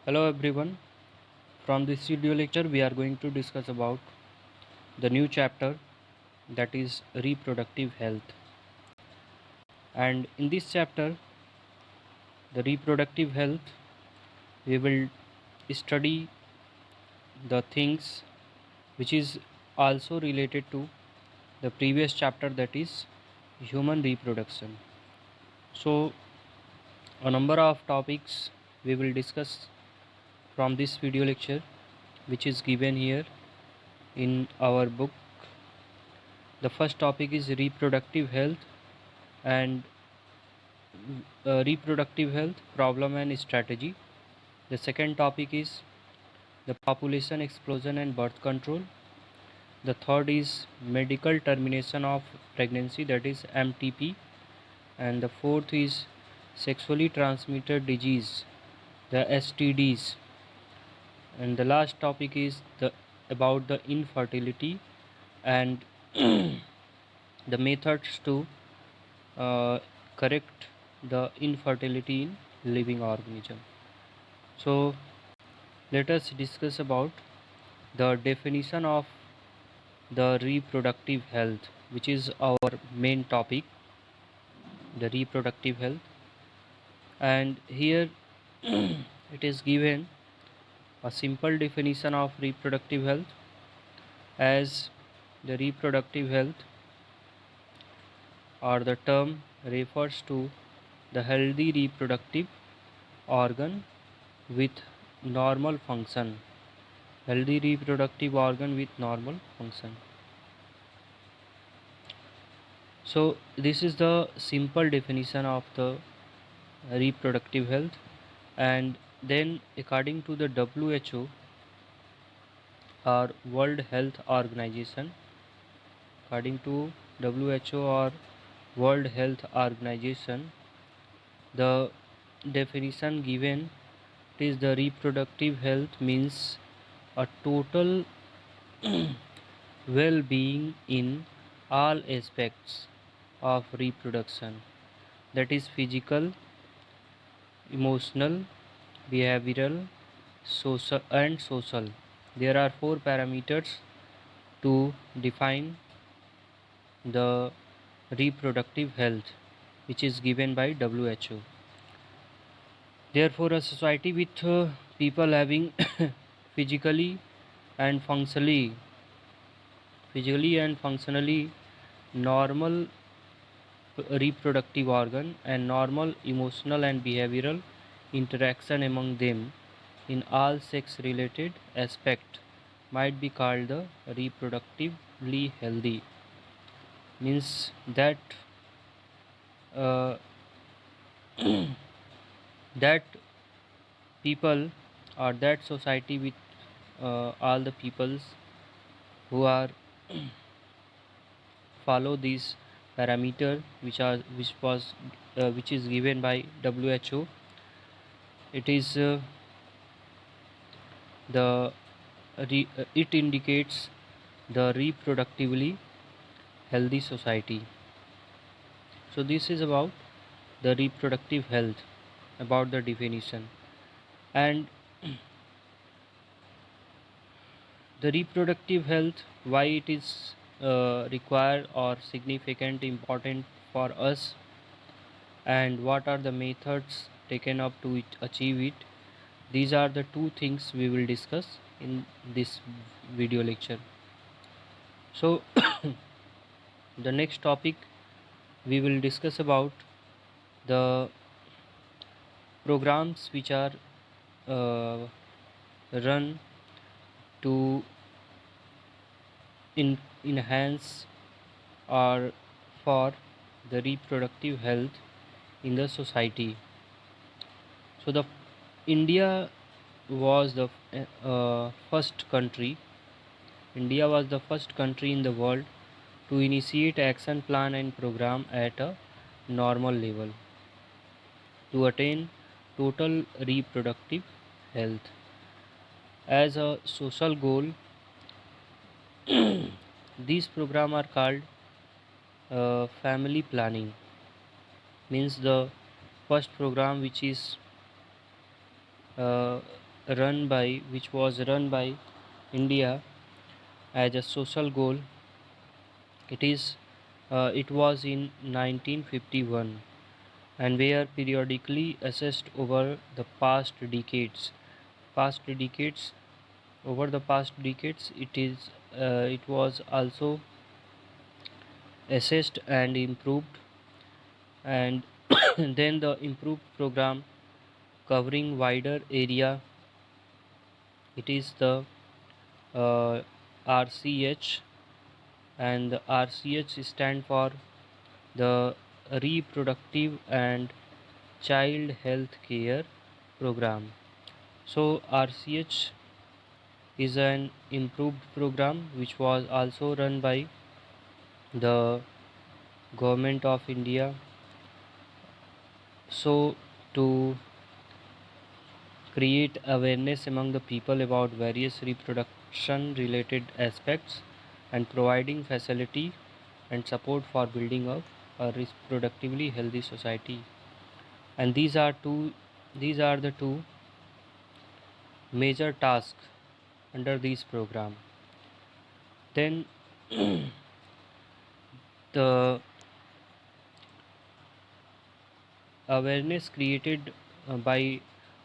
Hello everyone. From this video lecture we are going to discuss about the new chapter, that is reproductive health. And in this chapter, the reproductive health, we will study the things which is also related to the previous chapter, that is human reproduction. So a number of topics we will discuss from this video lecture, which is given here in our book. The first topic is reproductive health and reproductive health problem and strategy. The second topic is the population explosion and birth control. The third is medical termination of pregnancy, that is MTP. And the fourth is sexually transmitted disease, the STDs. And the last topic is the about the infertility and the methods to uh, correct the infertility in living organism. So let us discuss about the definition of the reproductive health, which is our main topic, the reproductive health. And here it is given a simple definition of reproductive health as the reproductive health, or the term refers to the healthy reproductive organ with normal function. Healthy reproductive organ with normal function. So this is the simple definition of the reproductive health. And then according to the WHO, or World Health Organization, according to WHO or World Health Organization, the definition given is the reproductive health means a total well-being in all aspects of reproduction, that is physical, emotional, behavioral, social and social. There are four parameters to define the reproductive health, which is given by WHO. Therefore, a society with people having physically and functionally normal reproductive organ and normal emotional and behavioral interaction among them in all sex related aspect might be called the reproductively healthy. Means that uh, that people, or that society with all the peoples who are follow these parameter which is given by WHO. It is it indicates the reproductively healthy society. So this is about the reproductive health, about the definition. And the reproductive health, why it is required or significant important for us, and what are the methods taken up to achieve it. These are the two things we will discuss in this video lecture. So the next topic we will discuss about the programs which are uh, run to enhance or for the reproductive health in the society. So the India was the first country. India was the first country in the world to initiate action plan and program at a normal level to attain total reproductive health. As a social goal, these programs are called family planning. Means the first program which is uh, which was run by India as a social goal. It was in 1951 and were periodically assessed over the past decades. Past decades Over the past decades, it was also assessed and improved, and then the improved program covering wider area. It is the RCH, and the RCH stand for the Reproductive and Child Health Care Program. So RCH is an improved program which was also run by the government of India. So to create awareness among the people about various reproduction related aspects and providing facility and support for building up a reproductively healthy society. And these are the two major tasks under this program. Then the awareness created by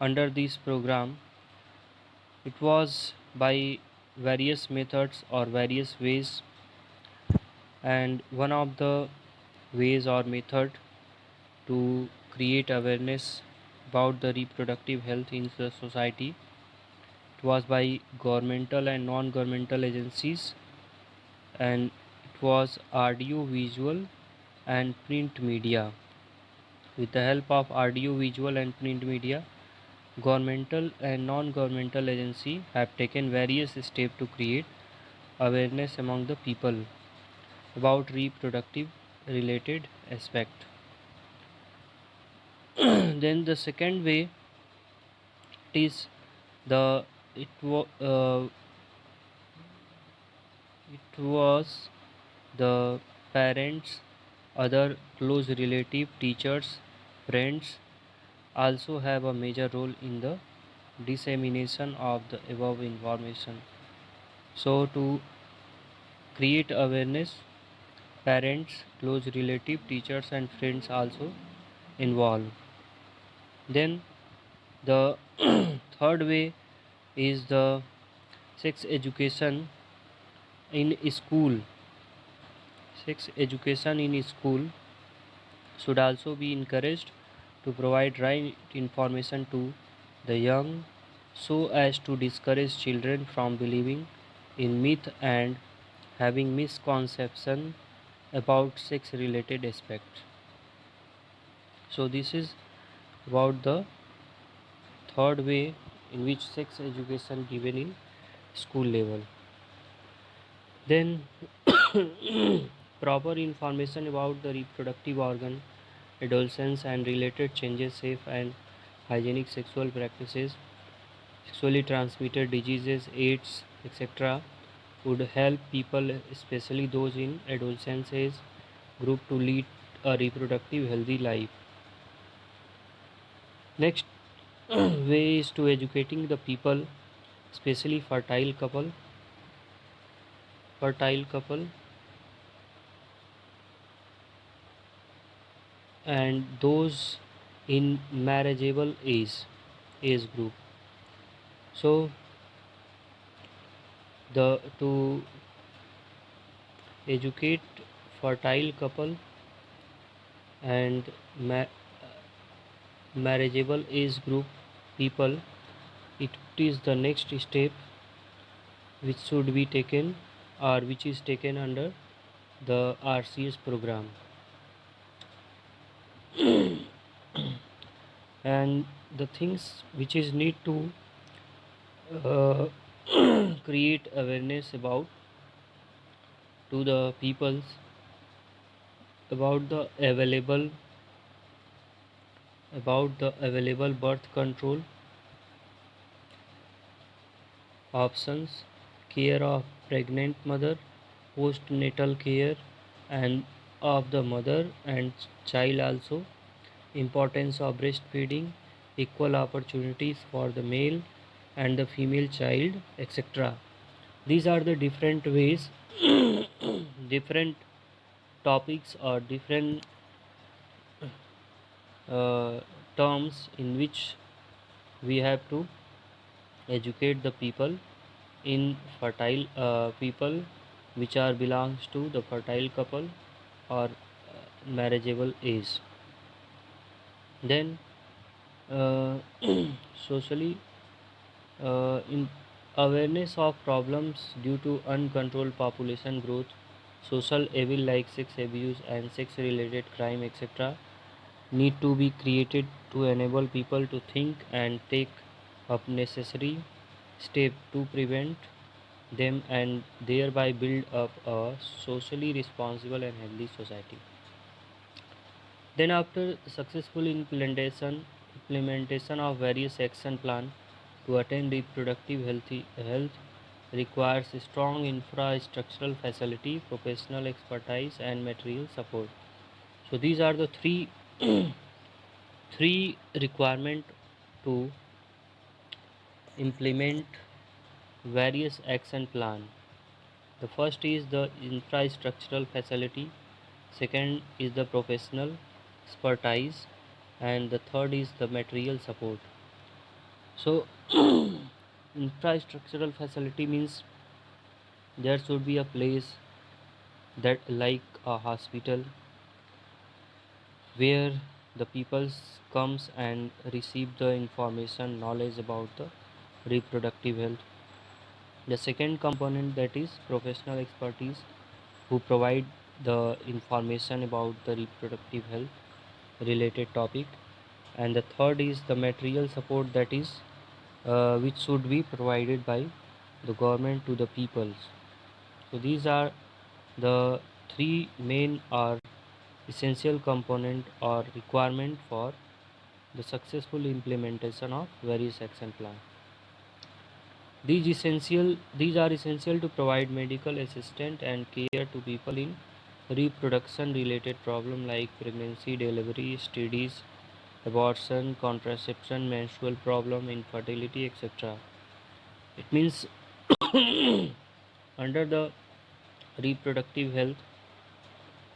under this program, it was by various methods or various ways, and one of the ways or method to create awareness about the reproductive health in the society, it was by governmental and non-governmental agencies, and it was audio visual and print media. With the help of audio visual and print media, governmental and non-governmental agencies have taken various steps to create awareness among the people about reproductive related aspect. Then the second way is the it, wa- it was the parents, other close relative, teachers, friends also have a major role in the dissemination of the above information. So to create awareness, parents, close relative, teachers and friends also involved. Then the third way is the sex education in school. Sex education in school should also be encouraged to provide right information to the young so as to discourage children from believing in myth and having misconception about sex related aspects. So this is about the third way in which sex education given in school level. Then proper information about the reproductive organ, adolescence and related changes, safe and hygienic sexual practices, sexually transmitted diseases, AIDS, etc. would help people, especially those in adolescence age group, to lead a reproductive healthy life. Next way is to educating the people, especially fertile couple and those in marriageable age group. So the to educate fertile couple and marriageable age group people, it is the next step which should be taken or which is taken under the RCS program. And the things which is need to uh, create awareness about to the peoples about the available birth control options, care of pregnant mother, postnatal care and of the mother and child also, importance of breastfeeding, equal opportunities for the male, and the female child, etc. These are the different ways, different topics or different uh, terms in which we have to educate the people in fertile people which are belongs to the fertile couple or marriageable age. Then socially in awareness of problems due to uncontrolled population growth, social evil like sex abuse and sex related crime, etc., need to be created to enable people to think and take up necessary steps to prevent them and thereby build up a socially responsible and healthy society. Then after successful implementation of various action plan to attain health requires strong infrastructural facility, professional expertise and material support. So these are the three requirement to implement various action plan. The first is the infrastructural facility, second is the professional expertise, and the third is the material support. So infrastructural facility means there should be a place that like a hospital where the people comes and receive the information knowledge about the reproductive health. The second component, that is professional expertise, who provide the information about the reproductive health related topic. And the third is the material support, that is which should be provided by the government to the peoples. So these are the three main or essential component or requirement for the successful implementation of various action plan. These are essential to provide medical assistance and care to people in reproduction related problem like pregnancy, delivery, STDs, abortion, contraception, menstrual problem, infertility, etc. It means under the reproductive health,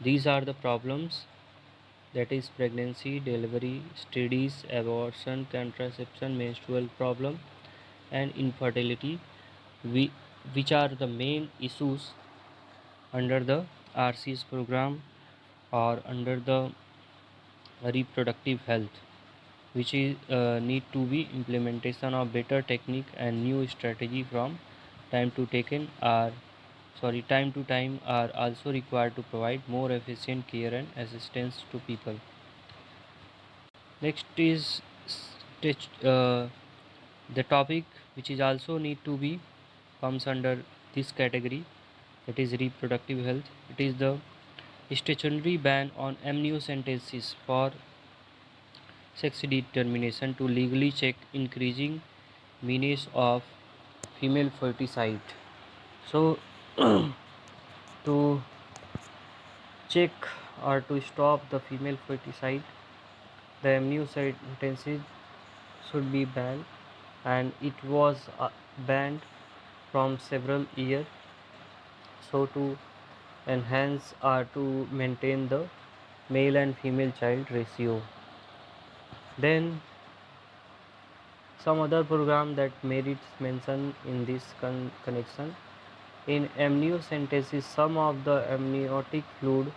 these are the problems, that is pregnancy, delivery, STDs, abortion, contraception, menstrual problem and infertility, we, which are the main issues under the RCS program or under the reproductive health, which is need to be implementation of better technique and new strategy from time to taken are time to time are also required to provide more efficient care and assistance to people. Next is the topic which is also need to be comes under this category, that is reproductive health. It is the statutory ban on amniocentesis for sex determination to legally check increasing means of female fertility. So to check or to stop the female fertility, the amniocentesis should be banned, and it was banned from several years. So to enhance or to maintain the male and female child ratio. Then some other program that merits mention in this connection. In amniocentesis, some of the amniotic fluid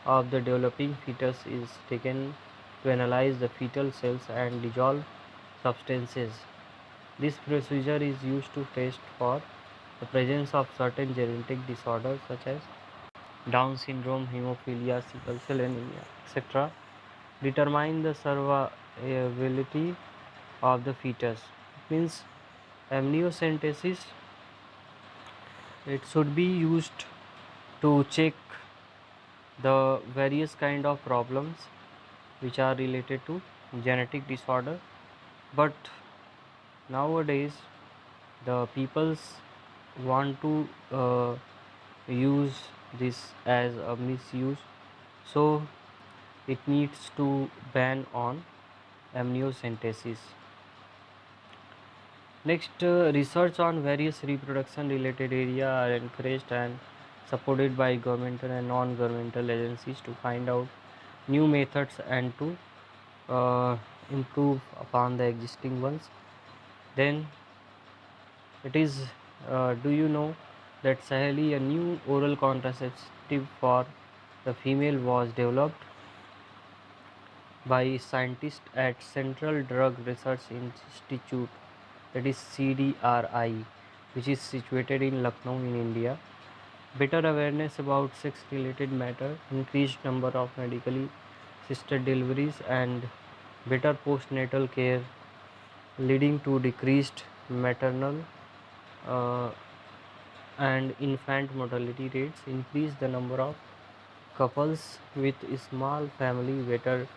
of the developing fetus is taken to analyze the fetal cells and dissolve substances. This procedure is used to test for the presence of certain genetic disorders such as Down syndrome, hemophilia, sickle cell anemia, etc. Determine the survivability of the fetus. It means amniocentesis, it should be used to check the various kind of problems which are related to genetic disorder. But nowadays the peoples want to use this as a misuse, so it needs to ban on amniocentesis. Next, research on various reproduction related area are encouraged and supported by governmental and non-governmental agencies to find out new methods and to improve upon the existing ones. Then it is, do you know that Saheli, a new oral contraceptive for the female, was developed by scientists at Central Drug Research Institute, that is CDRI, which is situated in Lucknow in India. Better awareness about sex related matter, increased number of medically assisted deliveries, and better postnatal care, leading to decreased maternal uh, and infant mortality rates, increase the number of couples with small family, better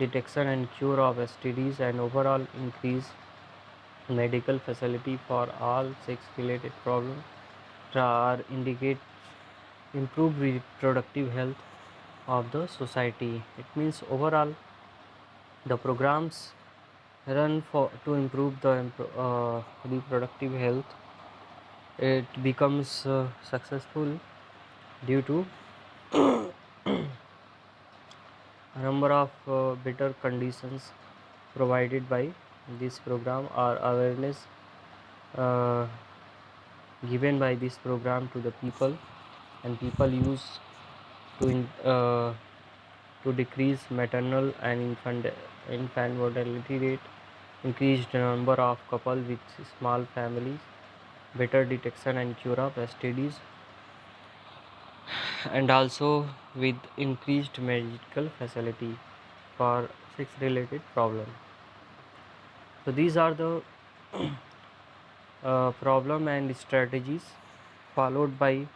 detection and cure of STDs, and overall increase medical facility for all sex related problems are indicate improve reproductive health of the society. It means overall the programs run for to improve the reproductive health. It becomes successful due to a number of better conditions provided by this program or awareness uh, given by this program to the people, and people use to decrease maternal and infant mortality rate, increased number of couple with small families, better detection and cure of STDs, and also with increased medical facility for sex related problem. So these are the problem and strategies followed by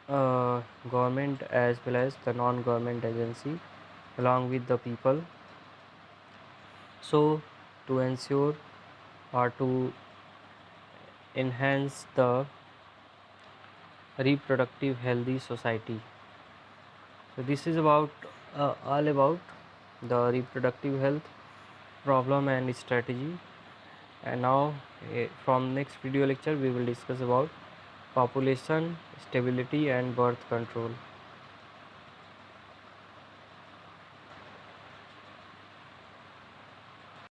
government as well as the non-government agency along with the people, so to ensure or to enhance the reproductive healthy society. So this is about all about the reproductive health problem and strategy. And now from next video lecture we will discuss about population stability and birth control.